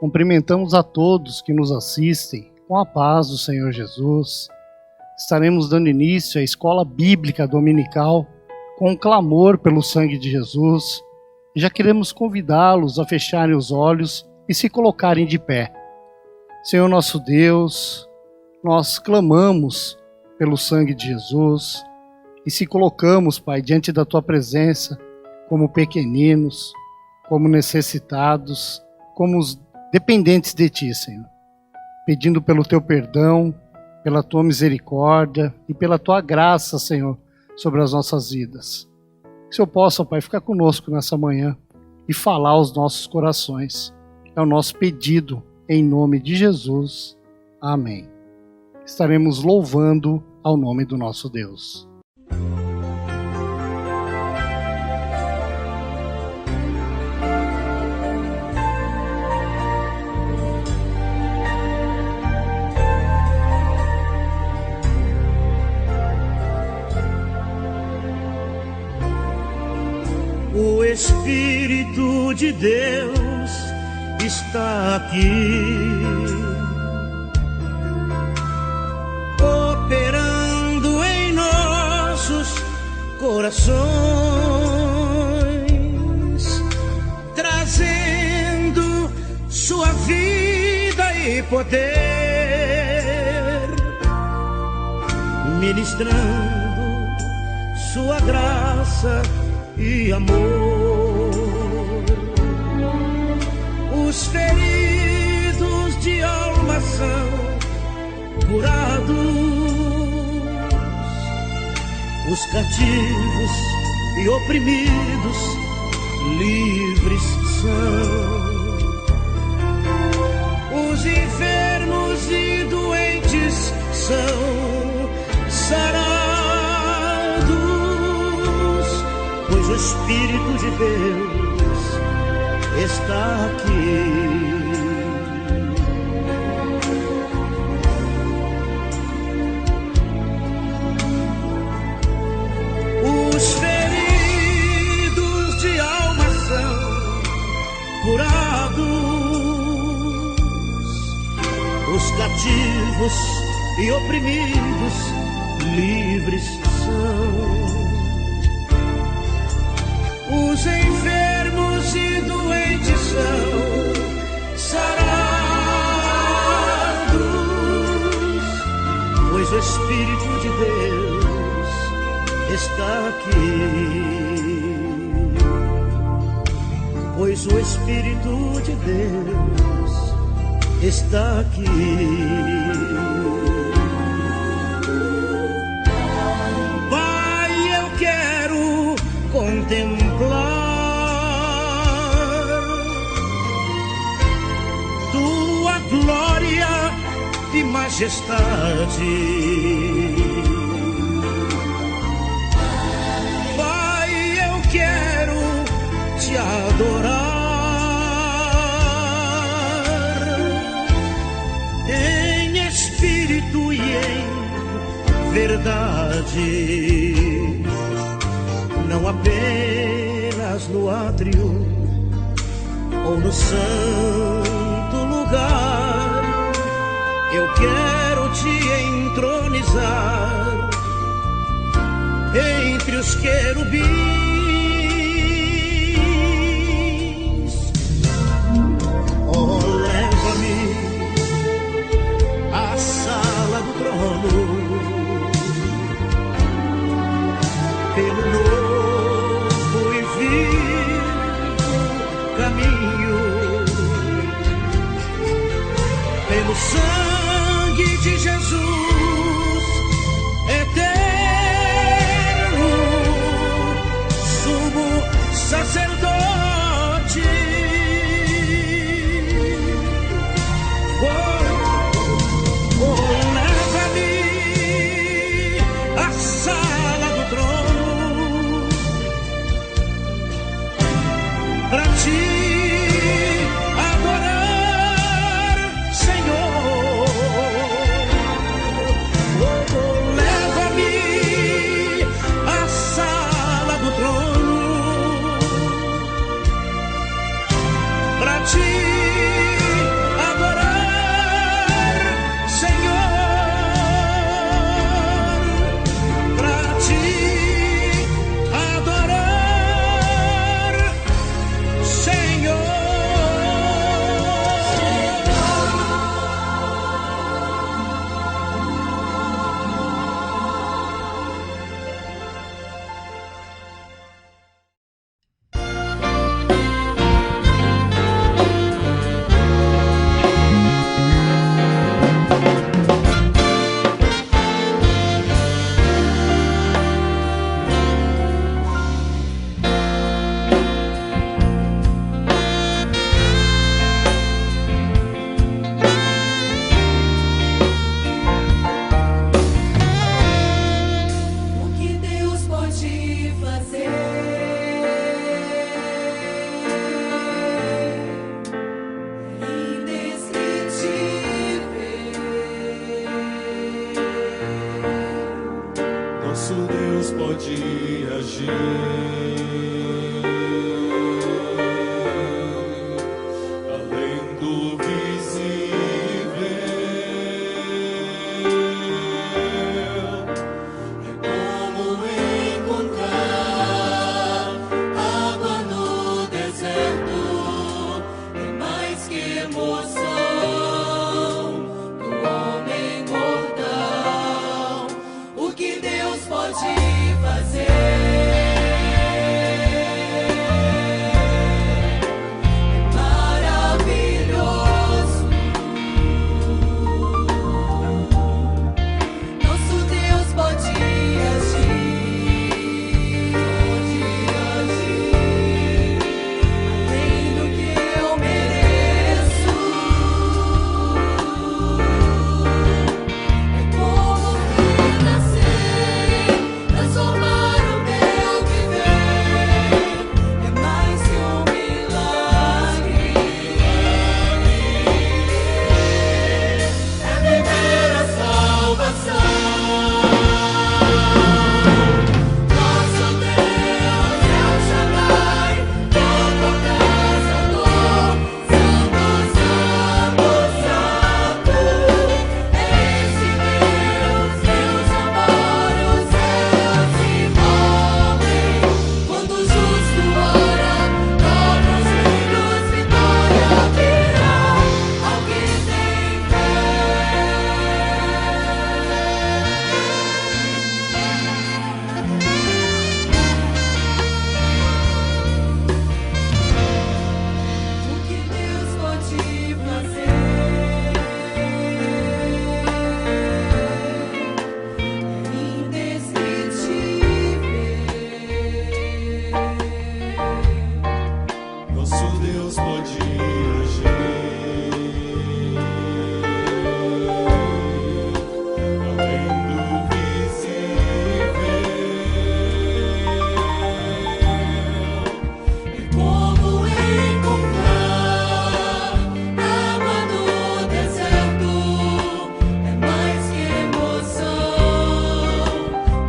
Cumprimentamos a todos que nos assistem com a paz do Senhor Jesus. Estaremos dando início à escola bíblica dominical com um clamor pelo sangue de Jesus. E já queremos convidá-los a fecharem os olhos e se colocarem de pé. Senhor nosso Deus, nós clamamos pelo sangue de Jesus e se colocamos, Pai, diante da Tua presença como pequeninos, como necessitados, como os dependentes de Ti, Senhor. Pedindo pelo Teu perdão, pela Tua misericórdia e pela Tua graça, Senhor, sobre as nossas vidas. Que o Senhor possa, Pai, ficar conosco nessa manhã e falar aos nossos corações. É o nosso pedido, em nome de Jesus. Amém. Estaremos louvando ao nome do nosso Deus. O Espírito de Deus está aqui, operando em nossos corações, trazendo sua vida e poder, ministrando sua graça e amor. Os feridos de alma são curados, os cativos e oprimidos livres são, os enfermos e doentes são sarados, pois o Espírito de Deus está aqui. Os feridos de alma são curados, os cativos e oprimidos livres são, os enfermos e doentes são sarados, pois o Espírito de Deus está aqui. Pois o Espírito de Deus está aqui. Pai, eu quero contemplar Tua glória e majestade. Pai, eu quero Te adorar em espírito e em verdade, não apenas no átrio ou no santo lugar. Eu quero Te entronizar entre os querubins. Oh, leva-me à sala do trono, pelo novo e vivo caminho, pelo sangue de Jesus eterno, sumo sacerdote. Leva-me à sala do trono, pra Te adorar, Senhor. Leva-me à sala do trono, agir. Além do visível, é como encontrar água no deserto. É mais que emoção do homem mortal. O que Deus pode fazer é maravilhoso. Nosso Deus pode agir, além do que eu mereço. É como renascer, transformar o meu viver. É mais que um milagre. É viver a salvação. Nosso Deus é o Shaddai, Todo-Poderoso, Santo, Santo, Santo. É esse Deus, Deus amor, os céus se movem. Quando o justo ora, dobra os joelhos, vitória virá ao que tem fé. O que Deus pode fazer é indescritível. Nosso Deus pode agir, além do visível. É como encontrar água no deserto. É mais que emoção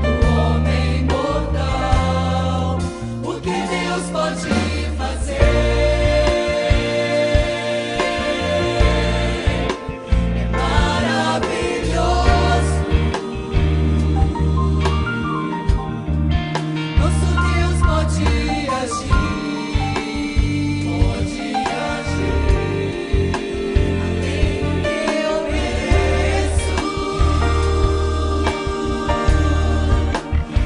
do homem mortal. O que Deus pode fazer é maravilhoso. Nosso Deus pode agir, além do que eu mereço.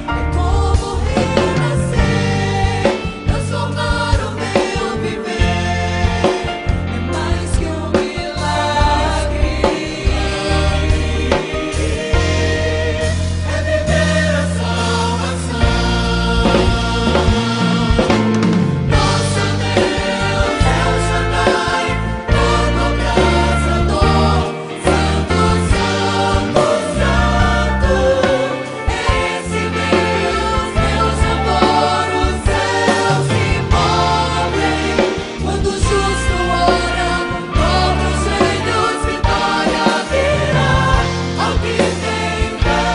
É como renascer, transformar o meu viver. É mais que um milagre. É viver a salvação. Nosso Deus é o Shaddai, Todo-Poderoso, Santo, Santo, Santo. É esse Deus, Deus amor, os céus se movem. Quando o justo ora, dobra os joelhos, vitória virá ao que tem fé.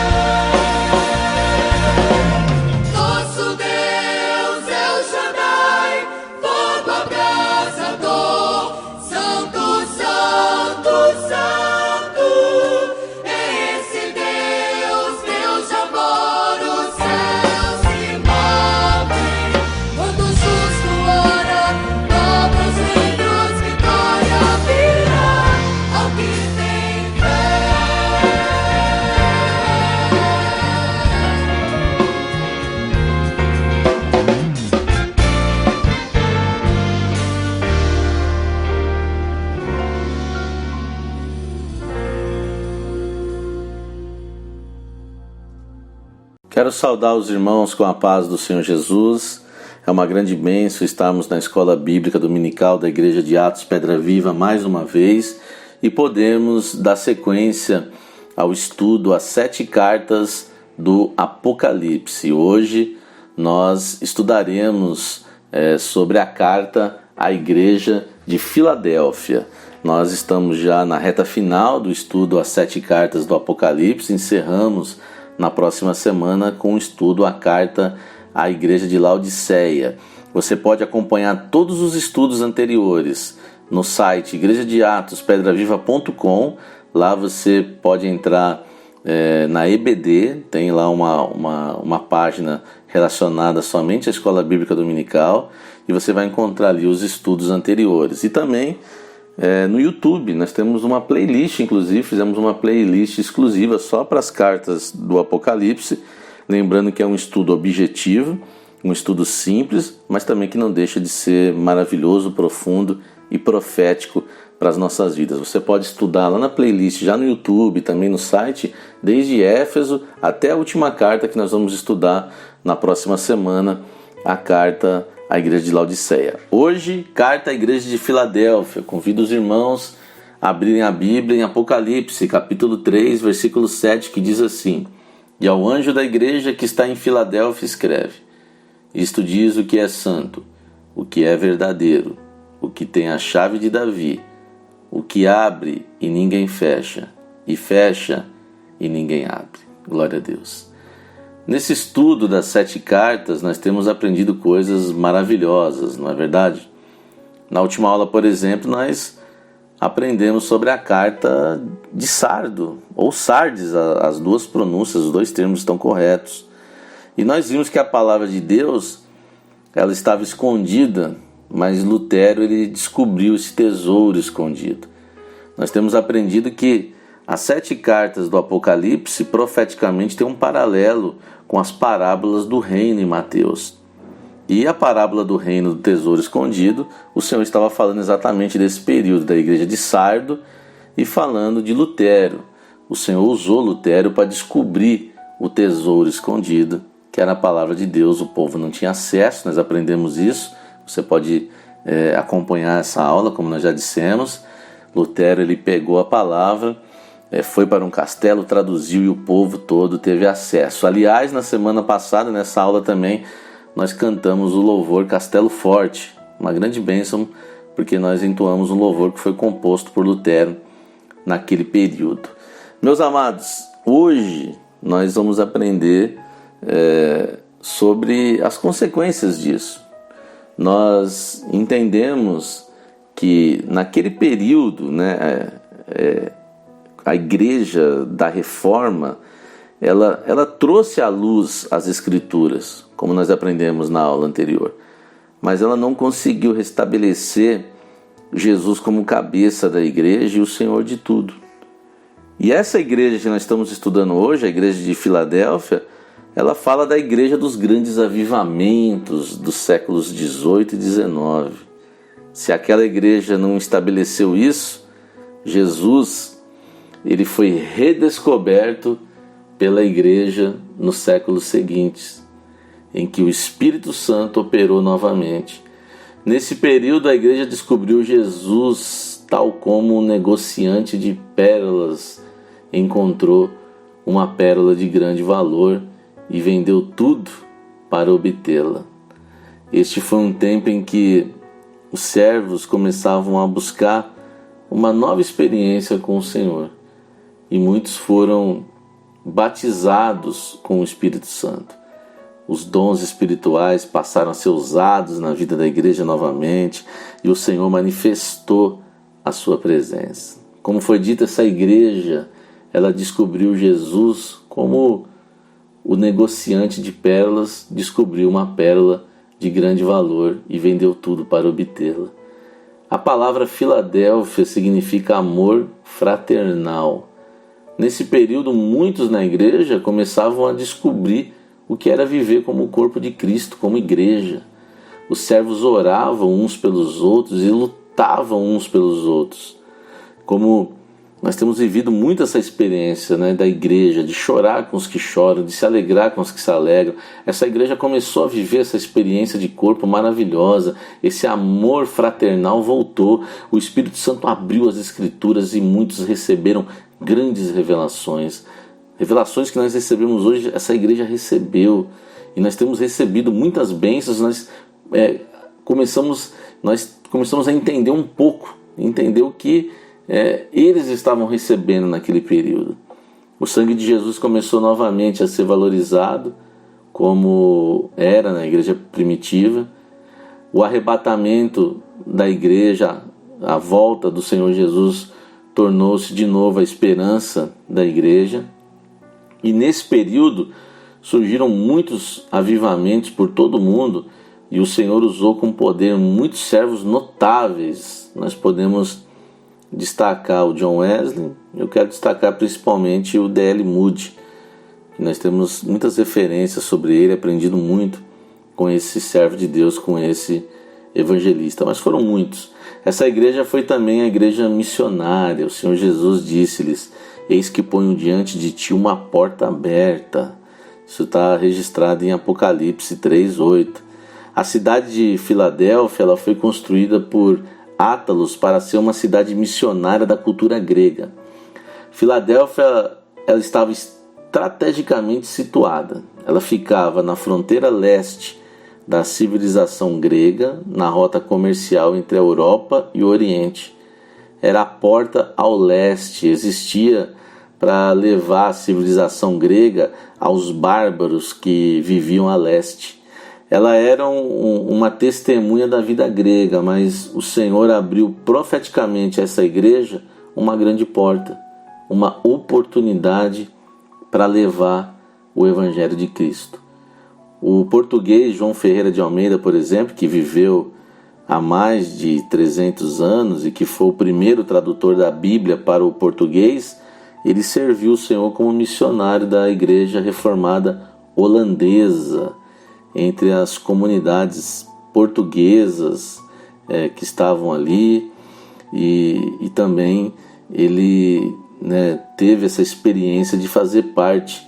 Nosso Deus é o Shaddai, fogo abrasador, Santo, Santo, Santo. É esse Deus, Deus de amor, os céus se movem. Quando o justo ora, dobra os joelhos, vitória virá ao que tem fé. Quero saudar os irmãos com a paz do Senhor Jesus. É uma grande bênção estarmos na Escola Bíblica Dominical da Igreja de Atos Pedra Viva mais uma vez e podermos dar sequência ao estudo às 7 cartas do Apocalipse. Hoje nós estudaremos sobre a carta à Igreja de Filadélfia. Nós estamos já na reta final do estudo às 7 cartas do Apocalipse. Encerramos na próxima semana com o estudo à carta à igreja de Laodiceia. Você pode acompanhar todos os estudos anteriores no site igrejadeatospedraviva.com. Lá você pode entrar na EBD, tem lá uma página relacionada somente à Escola Bíblica Dominical, e você vai encontrar ali os estudos anteriores. E também no YouTube, nós temos uma playlist, inclusive fizemos uma playlist exclusiva só para as cartas do Apocalipse, lembrando que é um estudo objetivo, um estudo simples, mas também que não deixa de ser maravilhoso, profundo e profético para as nossas vidas. Você pode estudar lá na playlist, já no YouTube, também no site, desde Éfeso até a última carta que nós vamos estudar na próxima semana, a carta à igreja de Laodiceia. Hoje, carta à igreja de Filadélfia. Convido os irmãos a abrirem a Bíblia em Apocalipse, capítulo 3, versículo 7, que diz assim: E ao anjo da igreja que está em Filadélfia escreve: Isto diz o que é santo, o que é verdadeiro, o que tem a chave de Davi, o que abre e ninguém fecha, e fecha e ninguém abre. Glória a Deus. Nesse estudo das 7 cartas, nós temos aprendido coisas maravilhosas, não é verdade? Na última aula, por exemplo, nós aprendemos sobre a carta de Sardo, ou Sardes, as duas pronúncias, os dois termos estão corretos. E nós vimos que a palavra de Deus, ela estava escondida, mas Lutero ele descobriu esse tesouro escondido. Nós temos aprendido que as 7 cartas do Apocalipse profeticamente têm um paralelo com as parábolas do reino em Mateus. E a parábola do reino do tesouro escondido, o Senhor estava falando exatamente desse período da igreja de Sardo e falando de Lutero. O Senhor usou Lutero para descobrir o tesouro escondido, que era a palavra de Deus. O povo não tinha acesso, nós aprendemos isso. Você pode acompanhar essa aula, como nós já dissemos. Lutero ele pegou a palavra, foi para um castelo, traduziu e o povo todo teve acesso. Aliás, na semana passada, nessa aula também, nós cantamos o louvor Castelo Forte, uma grande bênção, porque nós entoamos um louvor que foi composto por Lutero naquele período. Meus amados, hoje nós vamos aprender sobre as consequências disso. Nós entendemos que naquele período, a igreja da Reforma, ela trouxe à luz as Escrituras, como nós aprendemos na aula anterior, mas ela não conseguiu restabelecer Jesus como cabeça da igreja e o Senhor de tudo. E essa igreja que nós estamos estudando hoje, a igreja de Filadélfia, ela fala da igreja dos grandes avivamentos dos séculos 18 e 19. Se aquela igreja não estabeleceu isso, Jesus ele foi redescoberto pela igreja nos séculos seguintes, em que o Espírito Santo operou novamente. Nesse período, a igreja descobriu Jesus tal como um negociante de pérolas encontrou uma pérola de grande valor e vendeu tudo para obtê-la. Este foi um tempo em que os servos começavam a buscar uma nova experiência com o Senhor, e muitos foram batizados com o Espírito Santo. Os dons espirituais passaram a ser usados na vida da igreja novamente, e o Senhor manifestou a sua presença. Como foi dito, essa igreja, ela descobriu Jesus como o negociante de pérolas descobriu uma pérola de grande valor e vendeu tudo para obtê-la. A palavra Filadélfia significa amor fraternal. Nesse período, muitos na igreja começavam a descobrir o que era viver como o corpo de Cristo, como igreja. Os servos oravam uns pelos outros e lutavam uns pelos outros. Como nós temos vivido muito essa experiência, da igreja, de chorar com os que choram, de se alegrar com os que se alegram. Essa igreja começou a viver essa experiência de corpo maravilhosa. Esse amor fraternal voltou. O Espírito Santo abriu as Escrituras e muitos receberam grandes revelações. Revelações que nós recebemos hoje, essa igreja recebeu. E nós temos recebido muitas bênçãos. Nós começamos a entender um pouco, entender o que eles estavam recebendo naquele período. O sangue de Jesus começou novamente a ser valorizado, como era na igreja primitiva. O arrebatamento da igreja, a volta do Senhor Jesus, tornou-se de novo a esperança da igreja. E nesse período surgiram muitos avivamentos por todo o mundo, e o Senhor usou com poder muitos servos notáveis. Nós podemos destacar o John Wesley. Eu quero destacar principalmente o D.L. Moody. Nós temos muitas referências sobre ele, aprendido muito com esse servo de Deus, com esse evangelista, mas foram muitos. Essa igreja foi também a igreja missionária. O Senhor Jesus disse-lhes: eis que ponho diante de ti uma porta aberta. Isso está registrado em Apocalipse 3:8. A cidade de Filadélfia, ela foi construída por Átalos para ser uma cidade missionária da cultura grega. Filadélfia, ela estava estrategicamente situada. Ela ficava na fronteira leste da civilização grega, na rota comercial entre a Europa e o Oriente. Era a porta ao leste, existia para levar a civilização grega aos bárbaros que viviam a leste. Ela era uma testemunha da vida grega, mas o Senhor abriu profeticamente a essa igreja uma grande porta, uma oportunidade para levar o Evangelho de Cristo. O português João Ferreira de Almeida, por exemplo, que viveu há mais de 300 anos e que foi o primeiro tradutor da Bíblia para o português, ele serviu o Senhor como missionário da igreja reformada holandesa, entre as comunidades portuguesas que estavam ali, e também ele teve essa experiência de fazer parte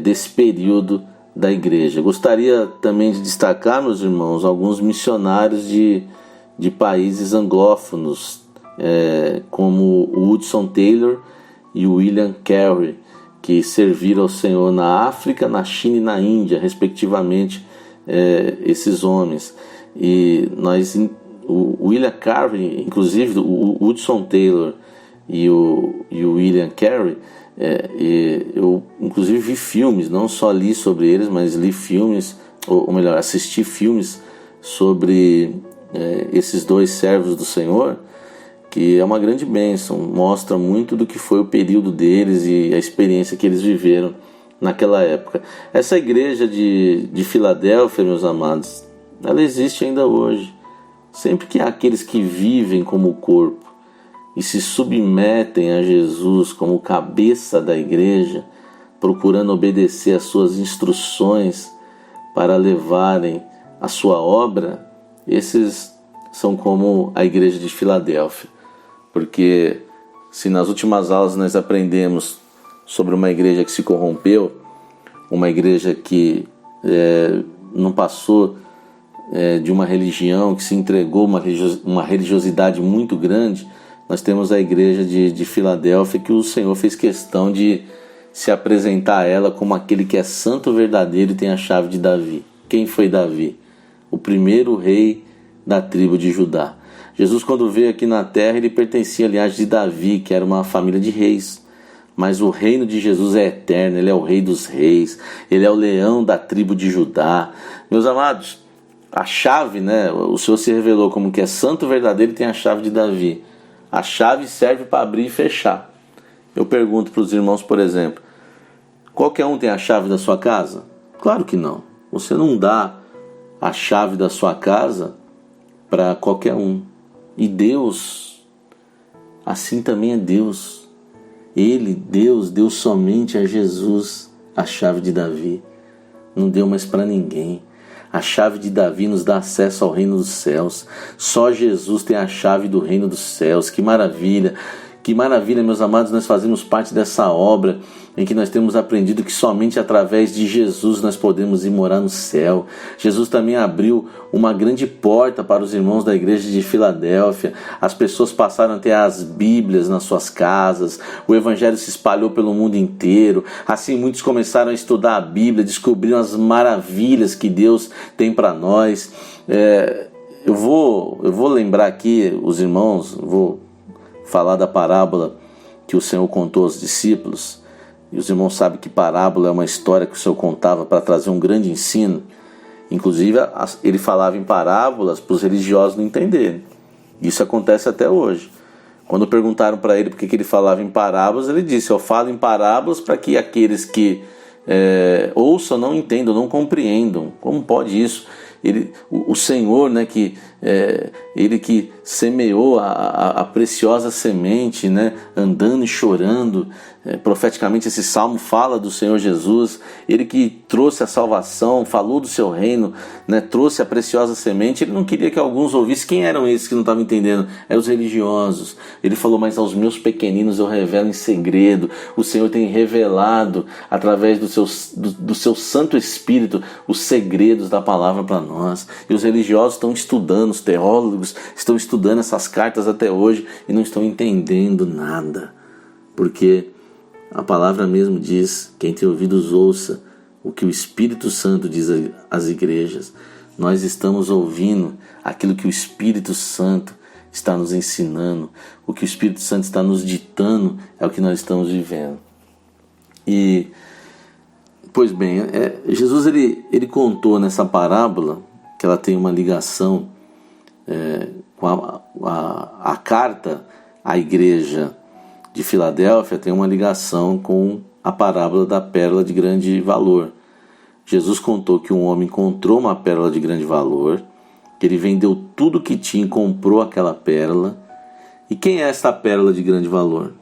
desse período da igreja. Gostaria também de destacar, meus irmãos, alguns missionários de países anglófonos, como o Hudson Taylor e o William Carey, que serviram ao Senhor na África, na China e na Índia, respectivamente, esses homens. E o William Carey, inclusive o Hudson Taylor e o William Carey, eu inclusive vi filmes, não só li sobre eles, mas li filmes, ou melhor, assisti filmes sobre esses dois servos do Senhor, que é uma grande bênção, mostra muito do que foi o período deles e a experiência que eles viveram naquela época. Essa igreja de Filadélfia, meus amados, ela existe ainda hoje. Sempre que há aqueles que vivem como o corpo e se submetem a Jesus como cabeça da igreja, procurando obedecer às suas instruções para levarem a sua obra, esses são como a igreja de Filadélfia. Porque se nas últimas aulas nós aprendemos sobre uma igreja que se corrompeu, uma igreja que não passou de uma religião, que se entregou uma religiosidade muito grande, nós temos a igreja de Filadélfia, que o Senhor fez questão de se apresentar a ela como aquele que é santo, verdadeiro e tem a chave de Davi. Quem foi Davi? O primeiro rei da tribo de Judá. Jesus, quando veio aqui na terra, ele pertencia, aliás, de Davi, que era uma família de reis. Mas o reino de Jesus é eterno, ele é o rei dos reis, ele é o leão da tribo de Judá. Meus amados, a chave, o Senhor se revelou como que é santo, verdadeiro e tem a chave de Davi. A chave serve para abrir e fechar. Eu pergunto para os irmãos, por exemplo, qualquer um tem a chave da sua casa? Claro que não. Você não dá a chave da sua casa para qualquer um. E Deus, assim também é Deus. Ele, Deus, deu somente a Jesus a chave de Davi. Não deu mais para ninguém. A chave de Davi nos dá acesso ao reino dos céus. Só Jesus tem a chave do reino dos céus. Que maravilha! Que maravilha, meus amados, nós fazemos parte dessa obra em que nós temos aprendido que somente através de Jesus nós podemos ir morar no céu. Jesus também abriu uma grande porta para os irmãos da igreja de Filadélfia. As pessoas passaram a ter as Bíblias nas suas casas. O Evangelho se espalhou pelo mundo inteiro. Assim muitos começaram a estudar a Bíblia, descobriram as maravilhas que Deus tem para nós. Eu vou lembrar aqui os irmãos, vou falar da parábola que o Senhor contou aos discípulos, E os irmãos sabem que parábola é uma história que o Senhor contava para trazer um grande ensino. Inclusive, ele falava em parábolas para os religiosos não entenderem. Isso acontece até hoje. Quando perguntaram para ele por que ele falava em parábolas, ele disse: eu falo em parábolas para que aqueles que ouçam não entendam, não compreendam. Como pode isso? O Senhor, né, ele que semeou a preciosa semente, né, andando e chorando, profeticamente esse salmo fala do Senhor Jesus, ele que trouxe a salvação, falou do seu reino, né, trouxe a preciosa semente. Ele não queria que alguns ouvissem. Quem eram esses que não estavam entendendo? Eram os religiosos. Ele falou: mas aos meus pequeninos eu revelo em segredo. O Senhor tem revelado através do seu Santo Espírito os segredos da palavra para nós. E os religiosos estão estudando, os teólogos estão estudando essas cartas até hoje e não estão entendendo nada, porque a palavra mesmo diz: quem tem ouvidos ouça o que o Espírito Santo diz às igrejas. Nós estamos ouvindo aquilo que o Espírito Santo está nos ensinando, o que o Espírito Santo está nos ditando é o que nós estamos vivendo. E, pois bem, Jesus ele contou nessa parábola que ela tem uma ligação com a carta à igreja de Filadélfia, tem uma ligação com a parábola da pérola de grande valor. Jesus contou que um homem encontrou uma pérola de grande valor, que ele vendeu tudo que tinha e comprou aquela pérola. E quem é esta pérola de grande valor?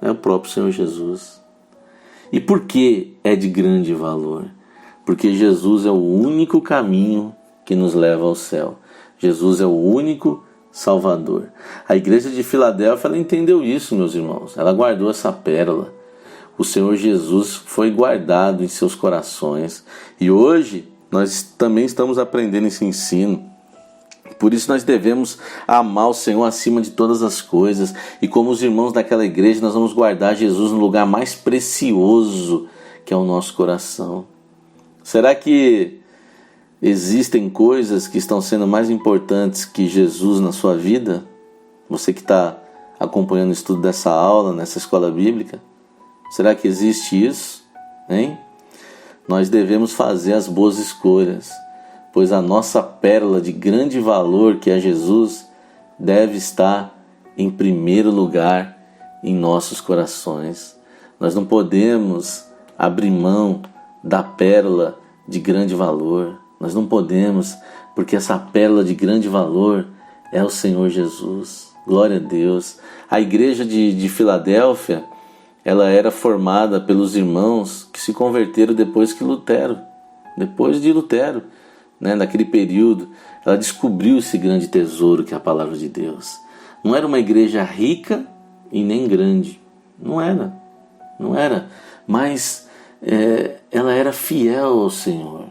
É o próprio Senhor Jesus. E por que é de grande valor? Porque Jesus é o único caminho que nos leva ao céu. Jesus é o único Salvador. A igreja de Filadélfia, ela entendeu isso, meus irmãos. Ela guardou essa pérola. O Senhor Jesus foi guardado em seus corações. E hoje nós também estamos aprendendo esse ensino. Por isso nós devemos amar o Senhor acima de todas as coisas. E como os irmãos daquela igreja, nós vamos guardar Jesus no lugar mais precioso, que é o nosso coração. Será que existem coisas que estão sendo mais importantes que Jesus na sua vida? Você que está acompanhando o estudo dessa aula, nessa escola bíblica, será que existe isso? Hein? Nós devemos fazer as boas escolhas, pois a nossa pérola de grande valor, que é Jesus, deve estar em primeiro lugar em nossos corações. Nós não podemos abrir mão da pérola de grande valor. Nós não podemos, porque essa pérola de grande valor é o Senhor Jesus. Glória a Deus. A igreja de Filadélfia, ela era formada pelos irmãos que se converteram depois de Lutero, né? Naquele período, ela descobriu esse grande tesouro que é a palavra de Deus. Não era uma igreja rica e nem grande, não era, mas ela era fiel ao Senhor.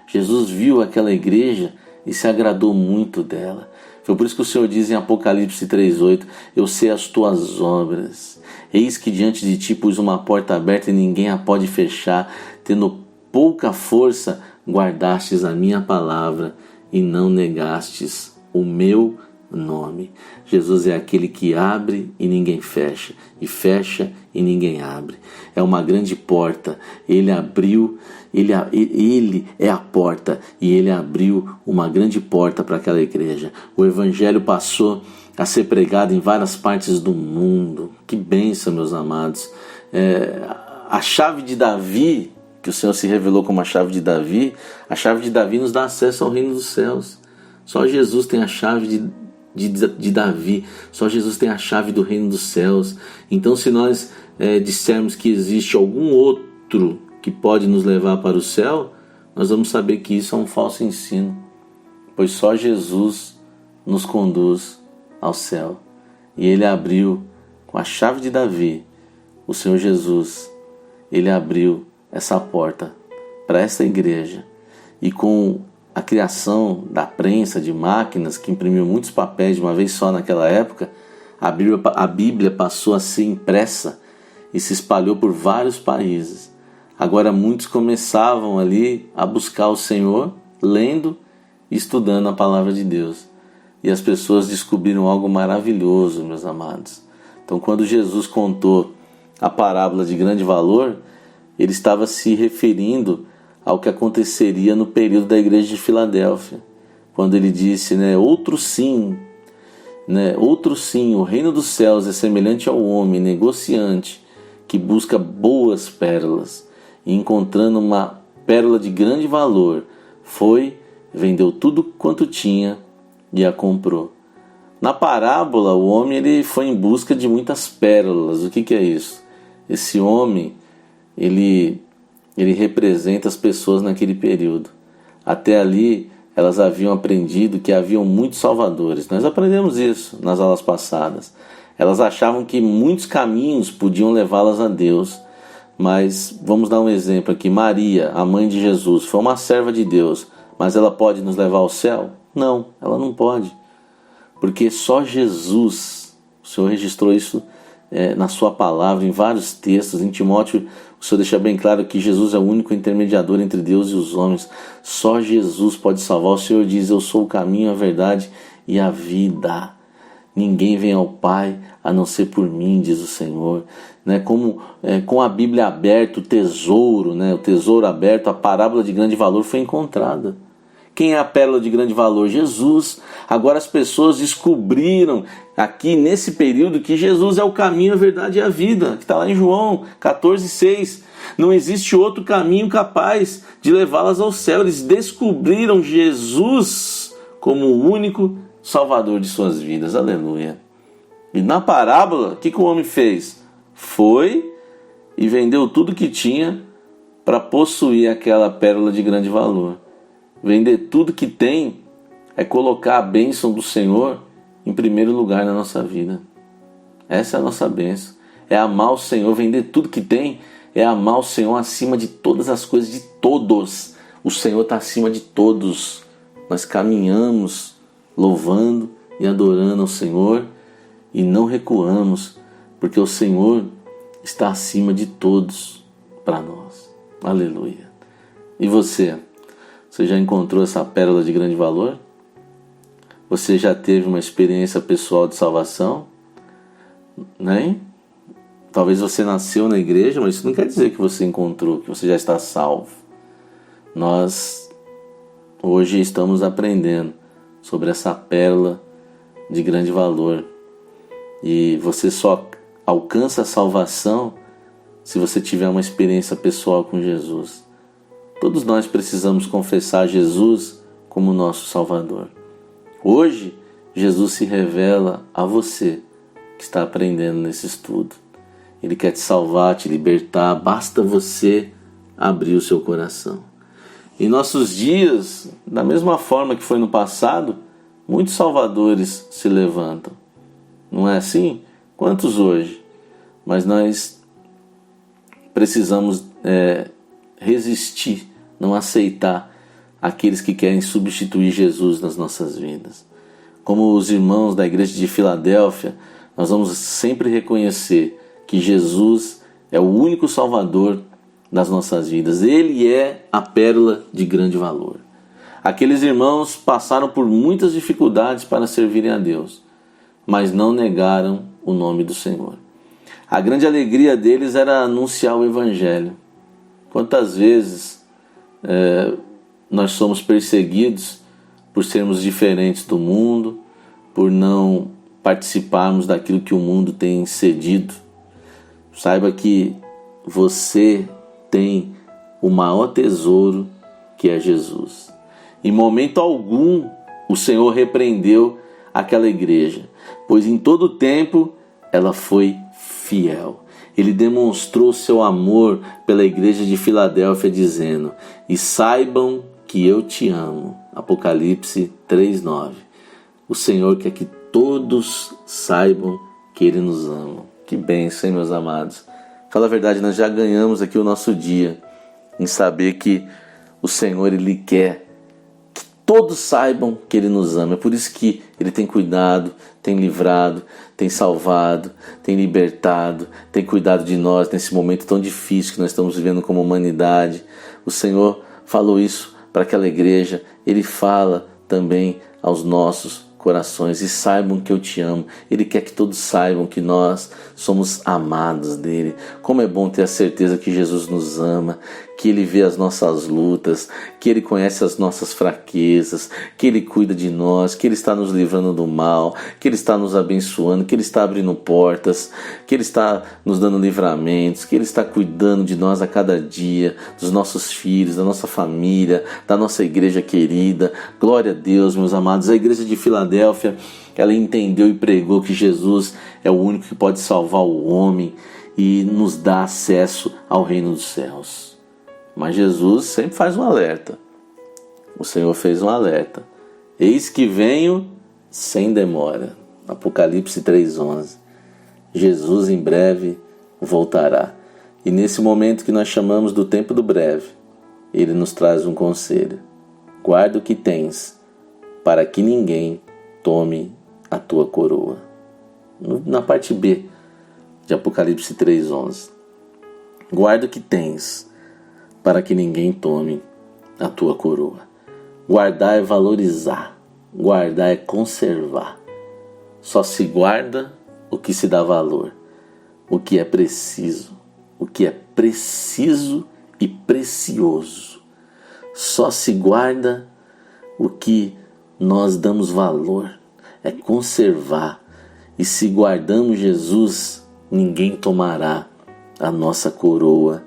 Jesus viu aquela igreja e se agradou muito dela. Foi por isso que o Senhor diz em Apocalipse 3,8: eu sei as tuas obras, eis que diante de ti pus uma porta aberta e ninguém a pode fechar, tendo pouca força, guardastes a minha palavra e não negastes o meu nome. Jesus é aquele que abre e ninguém fecha, e fecha e ninguém abre. É uma grande porta. Ele abriu, ele é a porta, e ele abriu uma grande porta para aquela igreja. O evangelho passou a ser pregado em várias partes do mundo. Que bênção, meus amados. A chave de Davi, que o Senhor se revelou como a chave de Davi nos dá acesso ao reino dos céus. Só Jesus tem a chave de Davi, só Jesus tem a chave do reino dos céus. Então, se nós dissermos que existe algum outro que pode nos levar para o céu, nós vamos saber que isso é um falso ensino, pois só Jesus nos conduz ao céu. E ele abriu com a chave de Davi, o Senhor Jesus, ele abriu essa porta para essa igreja. E com a criação da prensa, de máquinas que imprimiam muitos papéis de uma vez só naquela época, a Bíblia passou a ser impressa e se espalhou por vários países. Agora muitos começavam ali a buscar o Senhor, lendo e estudando a palavra de Deus. E as pessoas descobriram algo maravilhoso, meus amados. Então, quando Jesus contou a parábola de grande valor, ele estava se referindo ao que aconteceria no período da igreja de Filadélfia, quando ele disse, outro sim, o reino dos céus é semelhante ao homem negociante que busca boas pérolas, e encontrando uma pérola de grande valor, vendeu tudo quanto tinha e a comprou. Na parábola, o homem ele foi em busca de muitas pérolas. O que é isso? Esse homem, ele representa as pessoas naquele período. Até ali, elas haviam aprendido que haviam muitos salvadores. Nós aprendemos isso nas aulas passadas. Elas achavam que muitos caminhos podiam levá-las a Deus. Mas vamos dar um exemplo aqui. Maria, a mãe de Jesus, foi uma serva de Deus, mas ela pode nos levar ao céu? Não, ela não pode. Porque só Jesus, o Senhor registrou isso na sua palavra, em vários textos. Em Timóteo, o Senhor deixa bem claro que Jesus é o único intermediador entre Deus e os homens. Só Jesus pode salvar. O Senhor diz, eu sou o caminho, a verdade e a vida. Ninguém vem ao Pai a não ser por mim, diz o Senhor. Com a Bíblia aberta, o tesouro aberto, a parábola de grande valor foi encontrada. Quem é a pérola de grande valor? Jesus. Agora as pessoas descobriram aqui nesse período que Jesus é o caminho, a verdade e a vida, que está lá em João 14,6. Não existe outro caminho capaz de levá-las ao céu. Eles descobriram Jesus como o único Salvador de suas vidas. Aleluia. E na parábola, o que o homem fez? Foi e vendeu tudo que tinha para possuir aquela pérola de grande valor. Vender tudo que tem é colocar a bênção do Senhor em primeiro lugar na nossa vida. Essa é a nossa bênção. É amar o Senhor, vender tudo que tem, é amar o Senhor acima de todas as coisas, de todos. O Senhor está acima de todos. Nós caminhamos louvando e adorando ao Senhor e não recuamos, porque o Senhor está acima de todos para nós. Aleluia. E você? Você já encontrou essa pérola de grande valor? Você já teve uma experiência pessoal de salvação? Talvez você nasceu na igreja, mas isso não quer dizer que você encontrou, que você já está salvo. Nós hoje estamos aprendendo sobre essa pérola de grande valor. E você só alcança a salvação se você tiver uma experiência pessoal com Jesus. Todos nós precisamos confessar Jesus como nosso Salvador. Hoje, Jesus se revela a você que está aprendendo nesse estudo. Ele quer te salvar, te libertar, basta você abrir o seu coração. Em nossos dias, da mesma forma que foi no passado, muitos salvadores se levantam. Não é assim? Quantos hoje? Mas nós precisamos resistir, não aceitar aqueles que querem substituir Jesus nas nossas vidas. Como os irmãos da igreja de Filadélfia, nós vamos sempre reconhecer que Jesus é o único Salvador das nossas vidas. Ele é a pérola de grande valor. Aqueles irmãos passaram por muitas dificuldades para servirem a Deus, mas não negaram o nome do Senhor. A grande alegria deles era anunciar o Evangelho. Quantas vezes nós somos perseguidos por sermos diferentes do mundo, por não participarmos daquilo que o mundo tem cedido. Saiba que você tem o maior tesouro, que é Jesus. Em momento algum o Senhor repreendeu aquela igreja, pois em todo tempo ela foi fiel. Ele demonstrou seu amor pela igreja de Filadélfia dizendo: e saibam que eu te amo. Apocalipse 3:9. O Senhor quer que todos saibam que Ele nos ama. Que bênção, hein, meus amados? Fala a verdade, nós já ganhamos aqui o nosso dia em saber que o Senhor, Ele quer que todos saibam que Ele nos ama. É por isso que Ele tem cuidado, tem livrado, tem salvado, tem libertado, tem cuidado de nós nesse momento tão difícil que nós estamos vivendo como humanidade. O Senhor falou isso para aquela igreja, Ele fala também aos nossos corações e saibam que eu te amo. Ele quer que todos saibam que nós somos amados dele. Como é bom ter a certeza que Jesus nos ama, que ele vê as nossas lutas, que ele conhece as nossas fraquezas, que ele cuida de nós, que ele está nos livrando do mal, que ele está nos abençoando, que ele está abrindo portas, que ele está nos dando livramentos, que ele está cuidando de nós a cada dia, dos nossos filhos, da nossa família, da nossa igreja querida. Glória a Deus, meus amados. A igreja de Filadélfia, ela entendeu e pregou que Jesus é o único que pode salvar o homem e nos dar acesso ao reino dos céus. Mas Jesus sempre faz um alerta. O Senhor fez um alerta. Eis que venho sem demora. Apocalipse 3:11. Jesus em breve voltará. E nesse momento que nós chamamos do tempo do breve, ele nos traz um conselho. Guarda o que tens, para que ninguém tome a tua coroa. Na parte B de Apocalipse 3:11. Guarda o que tens, para que ninguém tome a tua coroa. Guardar é valorizar, guardar é conservar. Só se guarda o que se dá valor, o que é preciso e precioso. Só se guarda o que nós damos valor, é conservar. E se guardamos Jesus, ninguém tomará a nossa coroa,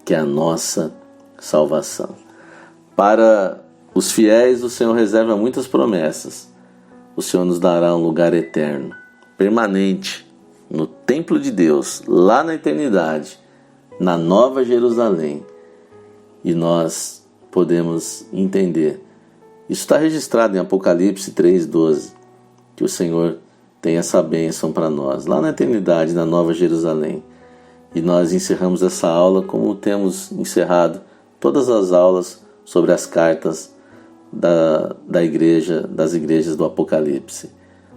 que é a nossa salvação. Para os fiéis, o Senhor reserva muitas promessas. O Senhor nos dará um lugar eterno, permanente, no templo de Deus, lá na eternidade, na Nova Jerusalém. E nós podemos entender. Isso está registrado em Apocalipse 3:12, que o Senhor tem essa bênção para nós, lá na eternidade, na Nova Jerusalém. E nós encerramos essa aula como temos encerrado todas as aulas sobre as cartas das igrejas do Apocalipse.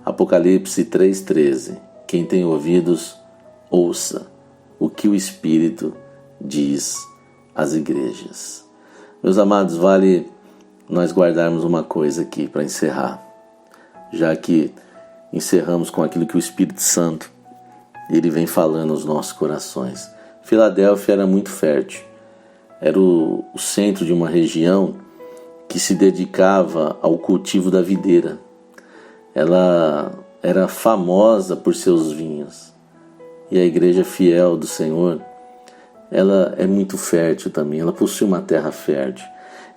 Apocalipse 3:13. Quem tem ouvidos, ouça o que o Espírito diz às igrejas. Meus amados, vale nós guardarmos uma coisa aqui para encerrar, já que encerramos com aquilo que o Espírito Santo ele vem falando aos nossos corações. Filadélfia era muito fértil, era o centro de uma região que se dedicava ao cultivo da videira. Ela era famosa por seus vinhos. E a igreja fiel do Senhor, ela é muito fértil também, ela possui uma terra fértil.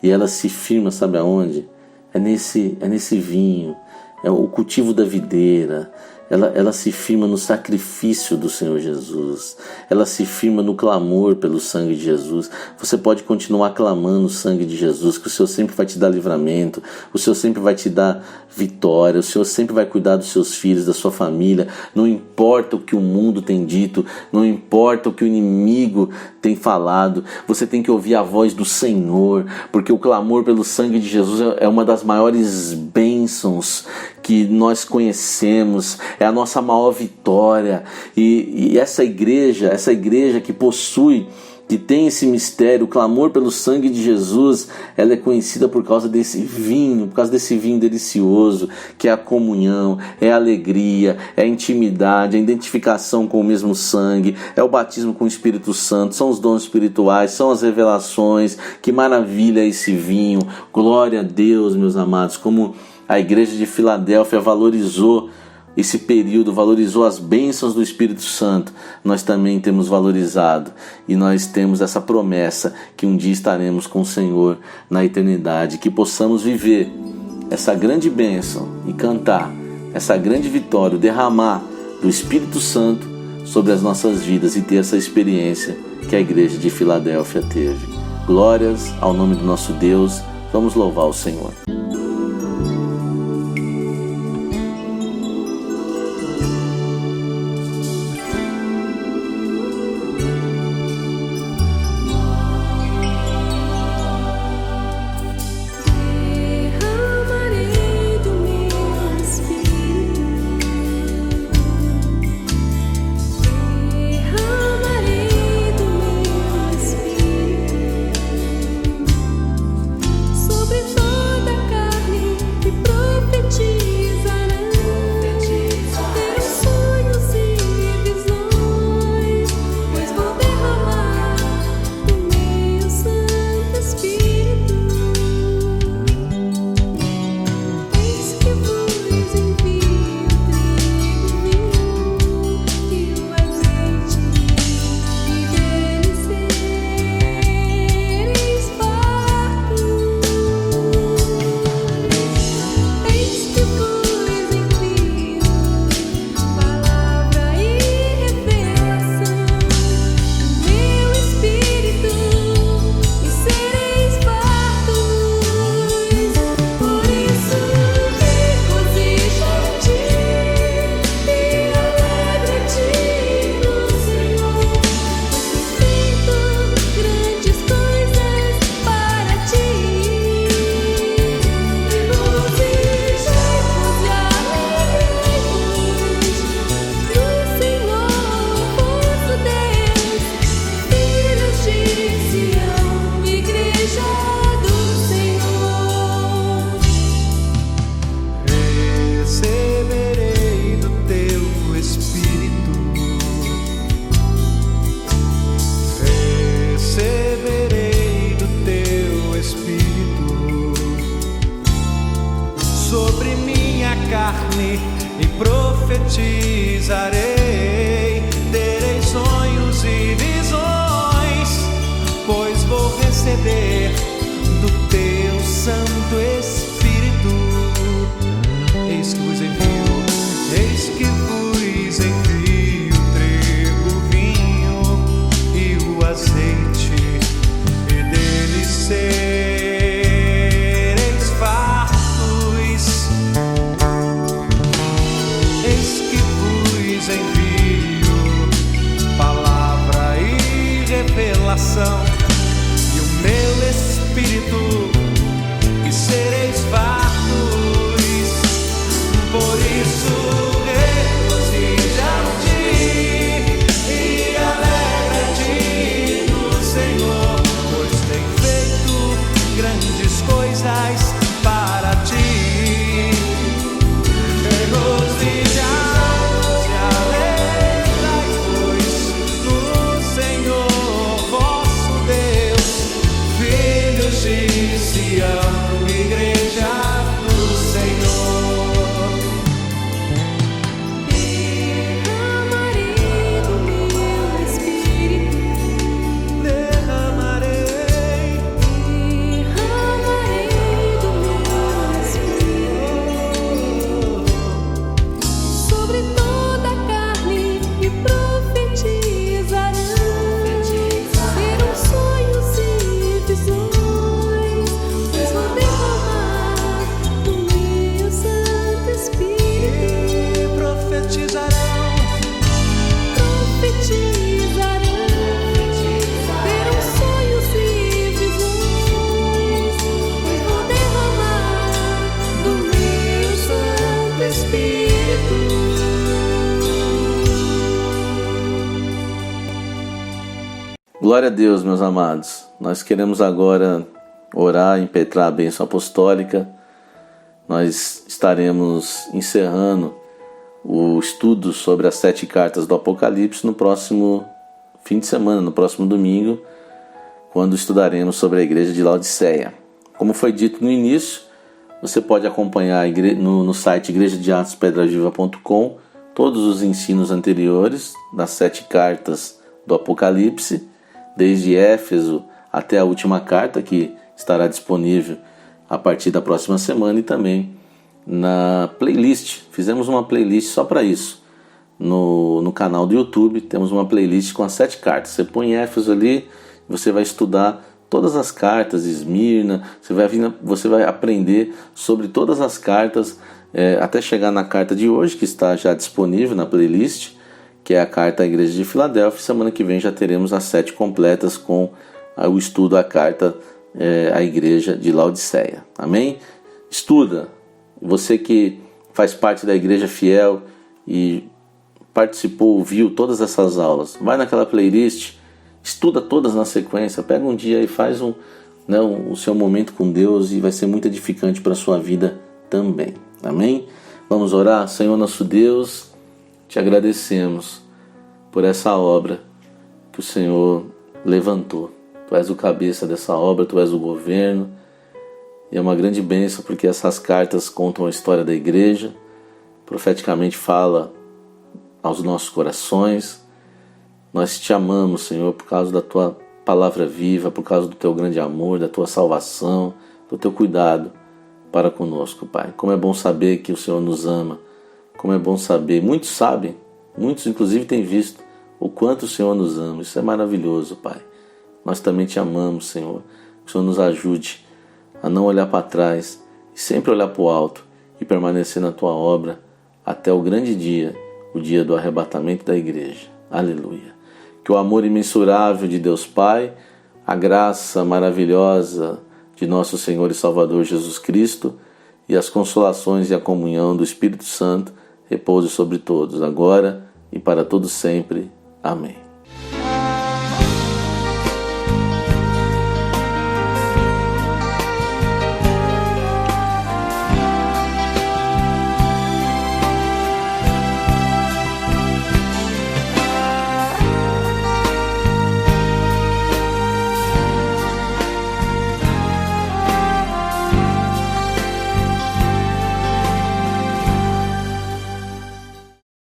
E ela se firma, sabe aonde? É nesse vinho, é o cultivo da videira. Ela se firma no sacrifício do Senhor Jesus. Ela se firma no clamor pelo sangue de Jesus. Você pode continuar clamando o sangue de Jesus, que o Senhor sempre vai te dar livramento, o Senhor sempre vai te dar vitória, o Senhor sempre vai cuidar dos seus filhos, da sua família. Não importa o que o mundo tem dito, não importa o que o inimigo tem falado, você tem que ouvir a voz do Senhor, porque o clamor pelo sangue de Jesus é uma das maiores bênçãos que nós conhecemos, é a nossa maior vitória. E essa igreja que possui, que tem esse mistério, o clamor pelo sangue de Jesus, ela é conhecida por causa desse vinho delicioso, que é a comunhão, é a alegria, é a intimidade, a identificação com o mesmo sangue, é o batismo com o Espírito Santo, são os dons espirituais, são as revelações. Que maravilha esse vinho! Glória a Deus, meus amados, como a igreja de Filadélfia valorizou esse período, valorizou as bênçãos do Espírito Santo. Nós também temos valorizado, e nós temos essa promessa que um dia estaremos com o Senhor na eternidade, que possamos viver essa grande bênção e cantar essa grande vitória, o derramar do Espírito Santo sobre as nossas vidas e ter essa experiência que a igreja de Filadélfia teve. Glórias ao nome do nosso Deus. Vamos louvar o Senhor. Sobre toda sobre minha carne e profetizarei. Terei sonhos e visões, pois vou receber do teu Santo Espírito. Eis que vos envio, eis que vos envio o trigo, o vinho e o azeite, e deles sereis fartos. Eis que vos envio palavra e revelação, e o meu Espírito, e sereis fartos. Por isso regozija-te e alegra-te no Senhor, pois tem feito grandes coisas para ti. Regozijaos e alegrai, pois no Senhor vosso Deus, filhos de Sião, igreja do Senhor. Glória a Deus, meus amados. Nós queremos agora orar, impetrar a bênção apostólica. Nós estaremos encerrando o estudo sobre as 7 cartas do Apocalipse no próximo fim de semana, no próximo domingo, quando estudaremos sobre a igreja de Laodiceia. Como foi dito no início, você pode acompanhar no site igrejadeatospedraviva.com todos os ensinos anteriores das 7 cartas do Apocalipse, desde Éfeso até a última carta, que estará disponível a partir da próxima semana, e também na playlist. Fizemos uma playlist só para isso. No canal do YouTube temos uma playlist com as 7 cartas. Você põe Éfeso ali, você vai estudar todas as cartas, Esmirna, você vai aprender sobre todas as cartas, até chegar na carta de hoje, que está já disponível na playlist, que é a carta à igreja de Filadélfia. Semana que vem já teremos as 7 completas com o estudo à carta à igreja de Laodiceia. Amém? Estuda. Você que faz parte da igreja fiel e participou, viu todas essas aulas, vai naquela playlist, estuda todas na sequência, pega um dia e faz o seu momento com Deus, e vai ser muito edificante para a sua vida também. Amém? Vamos orar? Senhor nosso Deus, te agradecemos por essa obra que o Senhor levantou. Tu és o cabeça dessa obra, tu és o governo, e é uma grande bênção porque essas cartas contam a história da igreja, profeticamente fala aos nossos corações. Nós te amamos, Senhor, por causa da tua palavra viva, por causa do teu grande amor, da tua salvação, do teu cuidado para conosco, Pai. Como é bom saber que o Senhor nos ama. Como é bom saber, muitos sabem, muitos inclusive têm visto o quanto o Senhor nos ama. Isso é maravilhoso, Pai. Nós também te amamos, Senhor. Que o Senhor nos ajude a não olhar para trás e sempre olhar para o alto e permanecer na tua obra até o grande dia, o dia do arrebatamento da igreja. Aleluia. Que o amor imensurável de Deus Pai, a graça maravilhosa de nosso Senhor e Salvador Jesus Cristo e as consolações e a comunhão do Espírito Santo repouse sobre todos, agora e para todos sempre. Amém.